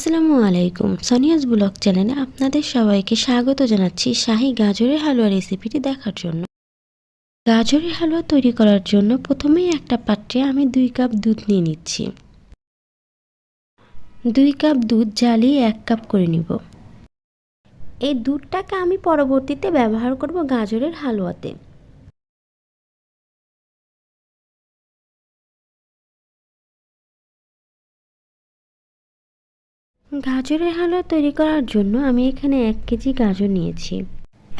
আসসালামু আলাইকুম। সোনিয়াস ব্লগ চ্যানেলে আপনাদের সবাইকে স্বাগত জানাচ্ছি শাহী গাজরের হালুয়া রেসিপিটি দেখার জন্য। গাজরের হালুয়া তৈরি করার জন্য প্রথমেই একটা পাত্রে আমি 2 কাপ দুধ নিয়ে নিচ্ছি। 2 কাপ দুধ জ্বালিয়ে 1 কাপ করে নিব। এই দুধটাকে আমি পরবর্তীতে ব্যবহার করব গাজরের হালুয়াতে। গাজরের হালুয়া তৈরি করার জন্য আমি এখানে 1 কেজি গাজর নিয়েছি।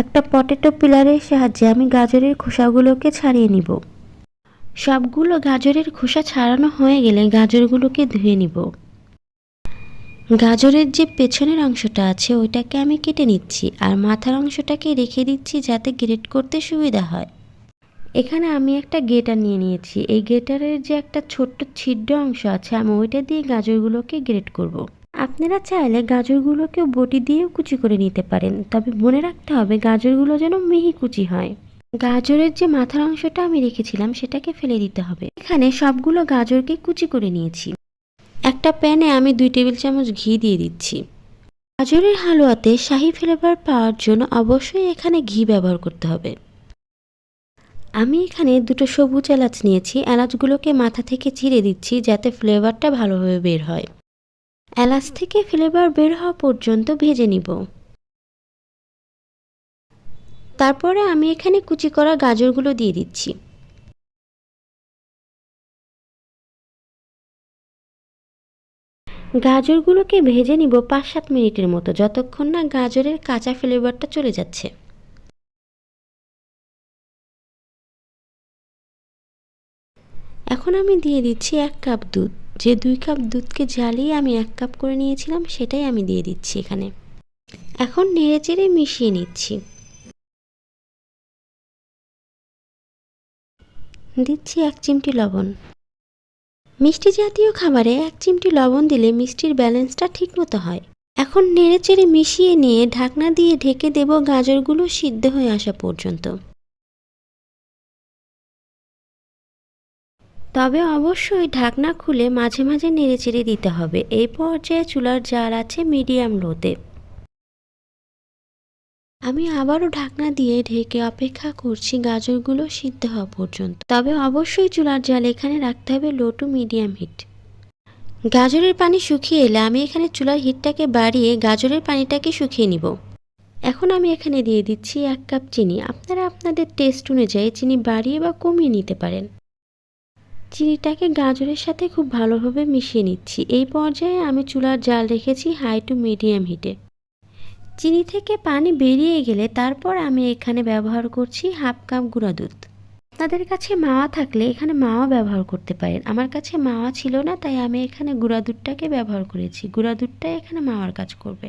একটা পটেটো পিলারের সাহায্যে আমি গাজরের খোসাগুলোকে ছাড়িয়ে নিব। সবগুলো গাজরের খোসা ছাড়ানো হয়ে গেলে গাজরগুলোকে ধুয়ে নিব। গাজরের যে পেছনের অংশটা আছে ওইটাকে আমি কেটে নিচ্ছি, আর মাথার অংশটাকে রেখে দিচ্ছি যাতে গ্রেট করতে সুবিধা হয়। এখানে আমি একটা গ্রেটার নিয়ে নিয়েছি। এই গ্রেটারের যে একটা ছোট্ট ছিদ্র অংশ আছে আমি ওইটা দিয়ে গাজরগুলোকে গ্রেট করব। আপনারা চাইলে গাজরগুলোকে বটি দিয়েও কুচি করে নিতে পারেন, তবে মনে রাখতে হবে গাজরগুলো যেন মিহি কুচি হয়। গাজরের যে মাথার অংশটা আমি রেখেছিলাম সেটাকে ফেলে দিতে হবে। এখানে সবগুলো গাজরকে কুচি করে নিয়েছি। একটা প্যানে আমি 2 টেবিল চামচ ঘি দিয়ে দিচ্ছি। গাজরের হালুয়াতে শাহী ফ্লেভার পাওয়ার জন্য অবশ্যই এখানে ঘি ব্যবহার করতে হবে। আমি এখানে 2টো সবুজ এলাচ নিয়েছি। এলাচগুলোকে মাথা থেকে চিড়ে দিচ্ছি যাতে ফ্লেভারটা ভালোভাবে বের হয়। এলাচ থেকে ফ্লেভার বের হওয়া পর্যন্ত ভেজে নিব। তারপরে আমি এখানে কুচি করা গাজরগুলো দিয়ে দিচ্ছি। গাজরগুলোকে ভেজে নিব 5-7 মিনিটের মতো, যতক্ষণ না গাজরের কাঁচা ফ্লেভারটা চলে যাচ্ছে। এখন আমি দিয়ে দিচ্ছি 1 কাপ দুধ। যে 2 কাপ দুধকে জ্বালিয়ে আমি 1 কাপ করে নিয়েছিলাম সেটাই আমি দিয়ে দিচ্ছি এখানে। এখন নেড়েচেড়ে মিশিয়ে নিচ্ছি। দিচ্ছি 1 চিমটি লবণ। মিষ্টি জাতীয় খাবারে 1 চিমটি লবণ দিলে মিষ্টির ব্যালেন্সটা ঠিকমতো হয়। এখন নেড়েচেড়ে মিশিয়ে নিয়ে ঢাকনা দিয়ে ঢেকে দেব গাজরগুলো সিদ্ধ হয়ে আসা পর্যন্ত। তবে অবশ্যই ঢাকনা খুলে মাঝে মাঝে নেড়েচেড়ে দিতে হবে। এই পর্যায়ে চুলার জাল আছে মিডিয়াম লোতে। আমি আবারও ঢাকনা দিয়ে ঢেকে অপেক্ষা করছি গাজরগুলো সিদ্ধ হওয়া পর্যন্ত। তবে অবশ্যই চুলার জাল এখানে রাখতে হবে লো টু মিডিয়াম হিট। গাজরের পানি শুকিয়ে এলে আমি এখানে চুলার হিটটাকে বাড়িয়ে গাজরের পানিটাকে শুকিয়ে নিব। এখন আমি এখানে দিয়ে দিচ্ছি 1 কাপ চিনি। আপনারা আপনাদের টেস্ট অনুযায়ী চিনি বাড়িয়ে বা কমিয়ে নিতে পারেন। চিনিটাকে গাজরের সাথে খুব ভালোভাবে মিশিয়ে নিচ্ছি। এই পর্যায়ে আমি চুলার জাল রেখেছি হাই টু মিডিয়াম হিটে। চিনি থেকে পানি বেরিয়ে গেলে তারপর আমি এখানে ব্যবহার করছি 1/2 কাপ গুঁড়া দুধ। আপনাদের কাছে মাওয়া থাকলে এখানে মাওয়া ব্যবহার করতে পারেন। আমার কাছে মাওয়া ছিল না, তাই আমি এখানে গুঁড়া দুধটাকে ব্যবহার করেছি। গুঁড়া দুধটাই এখানে মাওয়ার কাজ করবে।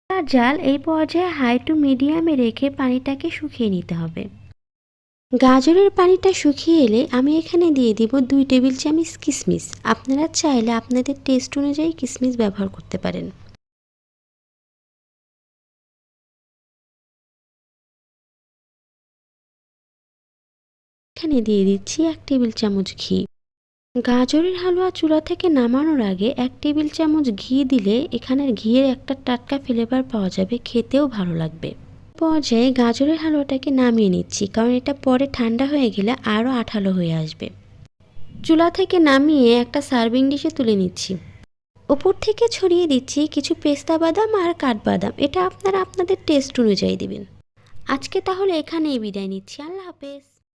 আর জাল এই পর্যায়ে হাই টু মিডিয়ামে রেখে পানিটাকে শুকিয়ে নিতে হবে। গাজরের পানিটা শুকিয়ে এলে আমি এখানে দিয়ে দিব 2 টেবিল চামচ কিশমিশ। আপনারা চাইলে আপনাদের টেস্ট অনুযায়ী কিশমিশ ব্যবহার করতে পারেন। এখানে দিয়ে দিচ্ছি 1 টেবিল চামচ ঘি। গাজরের হালুয়া চুলা থেকে নামানোর আগে 1 টেবিল চামচ ঘি দিলে এখানের ঘিয়ের একটা টাটকা ফ্লেভার পাওয়া যাবে, খেতেও ভালো লাগবে। পর্যায়ে গাজরের হালুয়াটাকে নামিয়ে নিচ্ছি, কারণ এটা পরে ঠান্ডা হয়ে গেলে আরও আঠালো হয়ে আসবে। চুলা থেকে নামিয়ে একটা সার্ভিং ডিশে তুলে নিচ্ছি। উপর থেকে ছড়িয়ে দিচ্ছি কিছু পেস্তা বাদাম আর কাঠবাদাম। এটা আপনারা আপনাদের টেস্ট অনুযায়ী দিবেন। আজকে তাহলে এখানেই বিদায় নিচ্ছি। আল্লাহ হাফেজ।